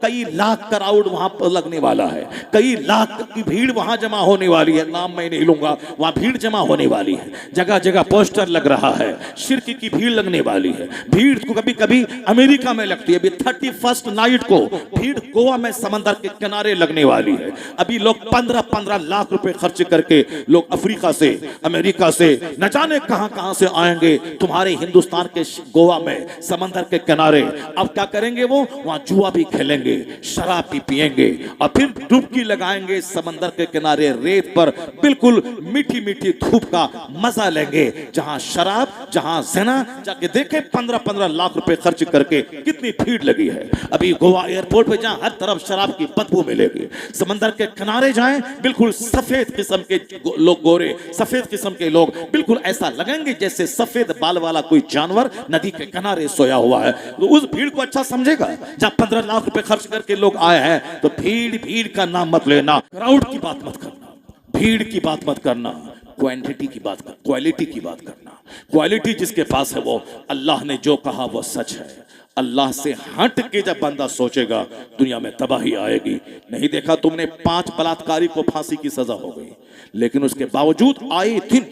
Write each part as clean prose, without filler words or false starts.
कई लाख क्राउड वहां पर लगने वाला है, कई लाख की भीड़ वहां जमा होने वाली है, नाम मैं नहीं लूंगा, वहां भीड़ जमा होने वाली है, जगह जगह पोस्टर लग रहा है, शिरक की भीड़ लगने वाली है। भीड़ को कभी कभी अमेरिका में लगती है, अभी 31st नाइट को भीड़ गोवा में समंदर के किनारे लगने वाली है। अभी लोग 15-15 लाख रुपए खर्च करके लोग अफ्रीका से, अमेरिका से, न जाने कहां कहां से आएंगे तुम्हारे हिंदुस्तान के गोवा में समंदर के किनारे। अब क्या करेंगे वो? वहां जुआ भी खेलेंगे, शराब भी पिएंगे और फिर डुबकी लगाएंगे समंदर के किनारे रेत पर, बिल्कुल मीठी मीठी धूप का मजा लेंगे। जहां शराब, जहां ज़िना, जाके देखे 15-15 लाख रुपए खर्च करके कितनी भीड़ लगी है। अभी गोवा एयरपोर्ट पे जहां हर तरफ शराब की बदबू मिलेगी, समंदर के किनारे जाएं, बिल्कुल सफेद किस्म के लोग, गोरे सफेद किस्म के लोग, बिल्कुल ऐसा लगेंगे जैसे सफेद बाल वाला कोई जानवर नदी के किनारे सोया हुआ है। तो उस भीड़ को अच्छा समझेगा? जब 15 लाख रुपए खर्च करके लोग आए हैं तो भीड़ भीड़ का नाम मत लेना, क्राउड की बात मत करना, भीड़ की बात मत करना, क्वांटिटी की बात कर, क्वालिटी की बात करना। क्वालिटी जिसके पास है वो, अल्लाह ने जो कहा वो सच है। अल्लाह से हट के जब बंदा सोचेगा दुनिया में तबाही आएगी। नहीं देखा तुमने 5 बलात्कारी को फांसी की सजा हो गई, लेकिन उसके बावजूद आए दिन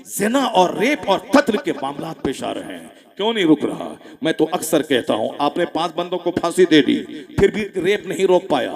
ज़िना और रेप और कत्ल के मामला पेश आ रहे हैं। क्यों नहीं रुक रहा? मैं तो अक्सर कहता हूं, आपने 5 बंदों को फांसी दे दी, फिर भी रेप नहीं रोक पाया,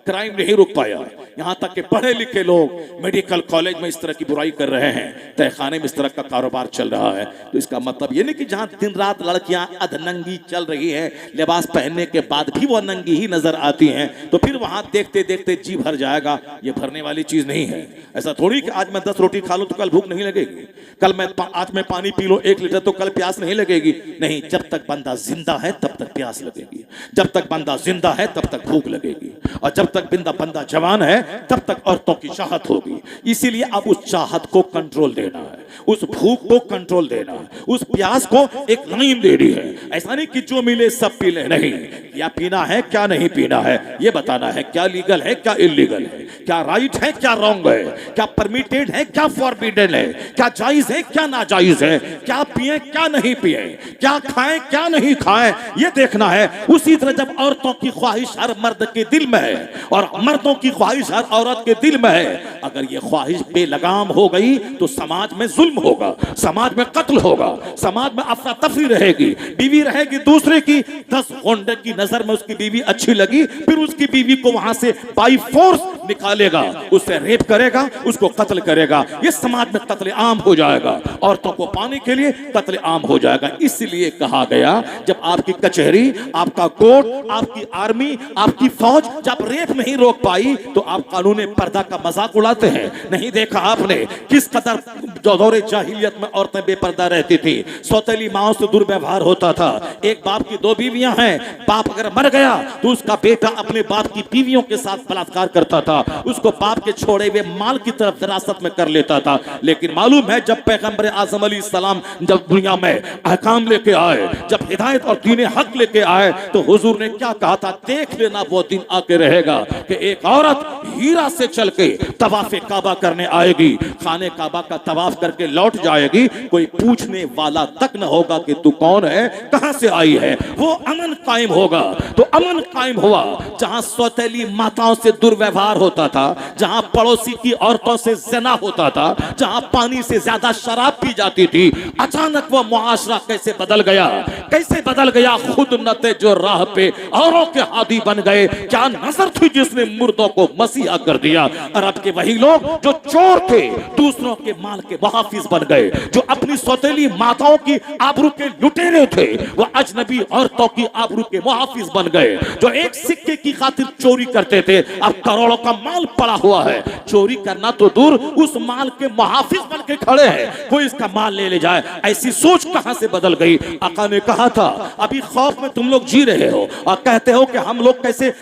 क्राइम नहीं रुक पाया। यहां तक कि पढ़े लिखे लोग मेडिकल कॉलेज में इस तरह की बुराई कर रहे हैं, तहखाने में इस तरह का कारोबार चल रहा है। तो इसका मतलब ये नहीं कि जहां दिन रात लड़कियां अधनंगी चल रही है, लिबास पहनने के बाद भी वो नंगी ही नजर आती हैं, तो फिर वहां देखते देखते जी भर जाएगा। ये भरने वाली चीज नहीं है। ऐसा थोड़ी कि आज मैं 10 रोटी खा लूं तो कल भूख नहीं लगेगी, कल मैं आज मैं पानी पी लूं 1 लीटर तो कल प्यास नहीं लगेगी। नहीं, जब तक बंदा जिंदा है तब तक प्यास लगेगी, जब तक बंदा जिंदा है तब तक भूख लगेगी, और जब तक बंदा जवान है तब तक औरतों की चाहत होगी। इसीलिए अब उस चाहत को कंट्रोल देना है, उस भूख को कंट्रोल देना है, उस प्यास को एक लाइन देनी है। ऐसा नहीं कि जो मिले सब पी ले, नहीं, क्या पीना है क्या नहीं पीना है ये बताना है। क्या लीगल है क्या इलीगल है, क्या राइट है क्या रॉन्ग है, क्या परमिटेड है क्या फॉरबिडन है, क्या जायज है क्या नाजायज है, क्या पिए क्या नहीं पिए, क्या खाएं क्या नहीं खाएं, ये देखना है। उसी तरह जब औरतों की ख्वाहिश हर मर्द के दिल में है और मर्दों की ख्वाहिश हर औरत के दिल में है, अगर ये ख्वाहिश बेलगाम हो गई तो समाज में जुल्म होगा, समाज में कत्ल होगा, समाज में अफरा तफरी रहेगी। बीवी रहेगी दूसरे की, 10 गुंडे की नजर में उसकी बीवी अच्छी लगी, फिर उसकी बीवी को वहां से बाई फोर्स निकालेगा, उससे रेप करेगा, उसको कत्ल करेगा। ये समाज में कत्ले आम हो जाएगा, औरतों को पाने के लिए कत्ले आम हो जाएगा। इसलिए कहा गया जब आपकी कचहरी, आपका कोर्ट, आपकी आर्मी, आपकी फौज जब रेप नहीं रोक पाई तो आप कानून पर्दा का मजाक उड़ाते हैं। नहीं देखा आपने किस कदर दौरे जाहिलियत में औरतें बेपर्दा रहती थी, सौतेली माओ से दुर्व्यवहार होता था। एक बाप की 2 बीवियां हैं, बाप अगर मर गया तो उसका बेटा अपने बाप की बीवियों के साथ बलात्कार करता था, उसको बाप के छोड़े हुए माल की तरफ विरासत में कर लेता था। लेकिन मालूम है जब पैगंबर आजम अलैहिस्सलाम जब दुनिया में अहकाम लेके आए, जब हिदायत और दीन हक लेके आए, तो हुजूर ने क्या कहा था? देख लेना वो दिन आके रहेगा कि एक औरत हीरा से चल के तवाफ़े काबा करने आएगी, खाने काबा का तवाफ करके लौट जाएगी, कोई पूछने वाला तक न होगा कि तू कौन है, कहां से आई है। वो अमन कायम होगा। तो अमन कायम हुआ जहां सौतेली माताओं से दुर्व्यवहार होता था, जहां पड़ोसी की औरतों से ज़िना होता था, जहां पानी से ज्यादा शराब पी जाती थी। अचानक वो मुआशरा कैसे बदल गया, कैसे बदल गया। खुद नते जो राह पे औरों के हादी बन गए। क्या नजर थी जिसने मुर्दों को मसीहा कर दिया। अरब के वही लोग जो चोर थे, दूसरों के माल के मुहाफिज बन गए, जो अपनी सौतेली माताओं की आबरू के लुटेरे थे, वो अजनबी औरतों की आबरू के मुहाफिज बन गए। जो एक सिक्के की खातिर चोरी करते थे, अब करोड़ों का माल पड़ा हुआ है, चोरी करना तो दूर, उस माल के मुहाफिज बन के खड़े हैं, कोई इसका माल ले जाए। ऐसी सोच कहां से बदल गई। आका ने कहा था अभी खौफ में तुम लोग जी रहे हो और कहते हो कि हम लोग कैसे,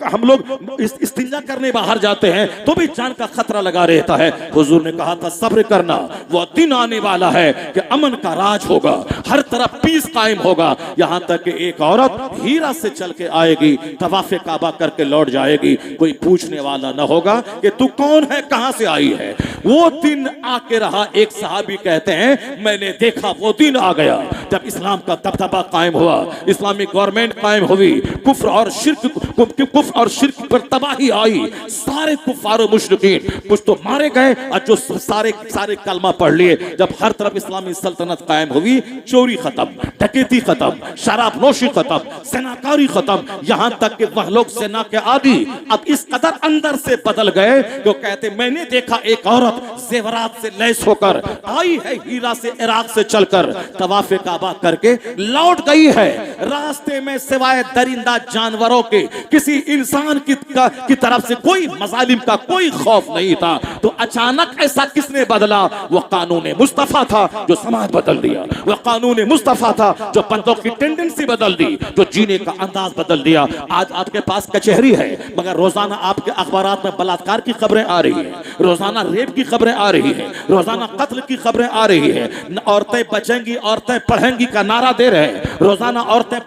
हम लोग इस्तिंजा करने बाहर जाते हैं तो भी जान का खतरा लगा रहता है। हुजूर ने कहा था सब्र करना, वो दिन आने वाला है कि अमन का राज होगा, हर तरफ पीस कायम होगा। यहां तक कि एक औरत हीरा से चल के आएगी, तवाफ़े काबा करके लौट जाएगी, कोई पूछने वाला न होगा कि तू कौन है, कहां से आई है। वो दिन आके रहा। एक सहाबी कहते हैं मैंने देखा वो दिन आ गया जब इस्लाम का दबदबा कायम हुआ, इस्लामिक गवर्नमेंट कायम हुई, कुफ्र और शिर्क पर तबाही आई, सारे कुफार और मुशरिकीन कुछ तो मारे गए और जो सारे कलमा पढ़ लिए। जब हर तरफ इस्लामी सल्तनत कायम हुई, चोरी खत्म, डकैती खत्म, शराब नोशी खत्म, सेनाकारी खत्म, यहां तक कि वह लोग सेना के आदि अब इस कदर अंदर से बदल गए जो कहते मैंने देखा एक औरत जेवरात से लैस होकर आई है, हीरा से इराक से चलकर तवाफ़े काबा करके लौट गई है। रास्ते में सिवाय दरिंदा जानवरों के किसी इंसान की तरफ से कोई मजालिम का कोई खौफ नहीं था। तो अचानक ऐसा किसने बदला? वो कानून मुस्तफा था जो समाज बदल दिया, वो कानून मुस्तफा था जो बंदों की टेंडेंसी बदल दी, जो जीने का अंदाज बदल दिया। आज आपके पास कचहरी है मगर रोजाना आपके अखबारात में बलात्कार की खबरें आ रही है, रोजाना रेप की खबरें आ रही है, रोजाना कत्ल की खबरें आ रही है। औरतें बचेंगी, औरतें पढ़ेंगी का नारा दे रहे हैं, रोजाना औरतें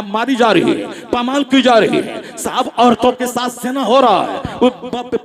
मारी जा रही है, पामाल की जा रही है। साहब औरतों के साथ जिना हो रहा है,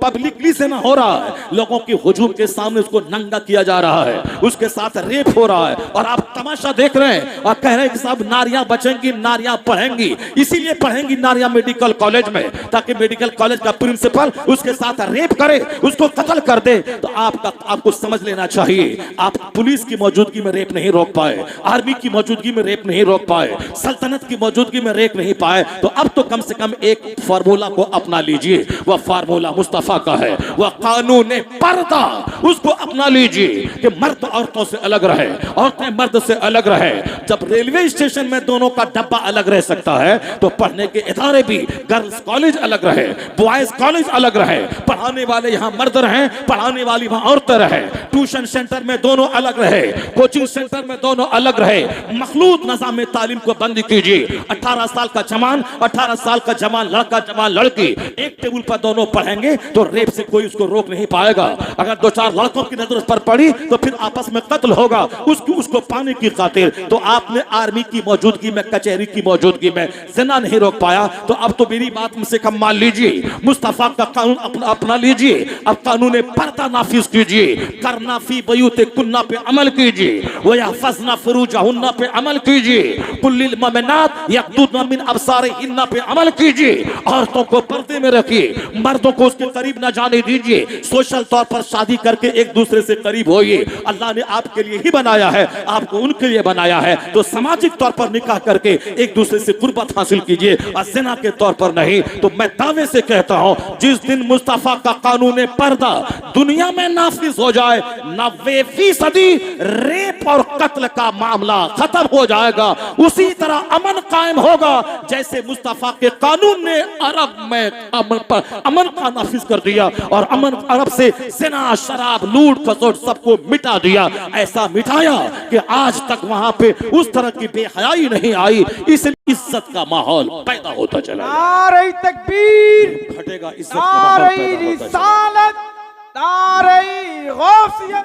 पब्लिकली जिना हो रहा है, लोगों की हुजूम के सामने उसको नंगा किया जा रहा है, उसके साथ रेप हो रहा है और आप तमाशा देख रहे हैं और कह रहे हैं कि साहब नारियां बचेंगी, नारियां पढ़ेंगी। इसीलिए पढ़ेंगी नारियां मेडिकल कॉलेज में ताकि मेडिकल कॉलेज का प्रिंसिपल उसके साथ रेप करे, उसको कत्ल कर दे। तो आपको समझ लेना चाहिए, आप पुलिस की मौजूदगी में रेप नहीं रोक पाए, आर्मी की मौजूदगी में रेप नहीं रोक पाए, सल्तनत की मौजूदगी में रेप नहीं पाए, तो अब तो कम से कम एक फार्मूला को अपना लीजिए। वह फार्मूला मुस्तफा का है, वह कानून पर्दा, उसको अपना लीजिए कि मर्द औरतों से अलग रहे, औरतें मर्द से अलग रहे। जब रेलवे स्टेशन में दोनों का डब्बा अलग रह सकता है तो पढ़ने के इदारे भी, गर्ल्स कॉलेज अलग रहे, बॉयज कॉलेज अलग रहे, पढ़ाने वाले यहाँ मर्द रहे, पढ़ाने वाली वहां औरतें रहे, ट्यूशन सेंटर में दोनों अलग रहे, कोचिंग सेंटर में दोनों अलग रहे। मखलूत निज़ाम तालीम को बंद कीजिए। 18 साल का जवान, 18 साल का जवान लड़का, जवान लड़की एक टेबल पर दोनों पढ़ेंगे तो रेप से कोई उसको रोक नहीं पाएगा। अगर दो चार लड़कों की नजर पर पड़ी तो फिर आपस में कत्ल होगा उसको पाने की खातिर। तो आपने आर्मी की मौजूदगी में, कचहरी की मौजूदगी में जिना नहीं रोक पाया, तो अब तो मेरी बात से कम मान लीजिए, मुस्तफा का कानून अपना लीजिए। अब कानून पर्दा नाफिज कीजिए, करना फी बयूते कुन्ना पे अमल कीजिए, वो यहफज़ना फुरूजहुन्ना पे अमल कीजिए, कुल्लिल मुमिनात यग़दुदना मिन अब्सारिहिन्ना पे अमल कीजिए। औरतों को पर्दे में रखिए, मर्दों को उसके करीब न जाने दीजिए। सोशल तौर पर शादी करके एक दूसरे से करीब होइए। अल्लाह ने आपके लिए ही बनाया है, आपको उनके लिए बनाया है, तो सामाजिक तौर पर निकाह करके एक दूसरे से कुर्बत हासिल कीजिए और ज़िना के तौर पर नहीं। तो मैं दावे से कहता हूं, जिस दिन मुस्तफा का कानून पर्दा दुनिया में नाफिज हो जाए, 90% रेप और कत्ल का मामला खत्म हो जाएगा। उसी तरह अमन कायम होगा जैसे मुस्तफा के कानून ने अरब में अमन का नाफिज कर दिया और अमन अरब से ज़िना, शराब, लूट खसोट सबको मिटा दिया। ऐसा मिटाया कि आज तक वहां पे उस तरह की बेहयाई नहीं आई। इसलिए इज्जत का माहौल पैदा होता चला, नारे तकबीर, घटेगा इज्जत का माहौल पैदा होता चला। नारे रिसालत, नारे गौसियत।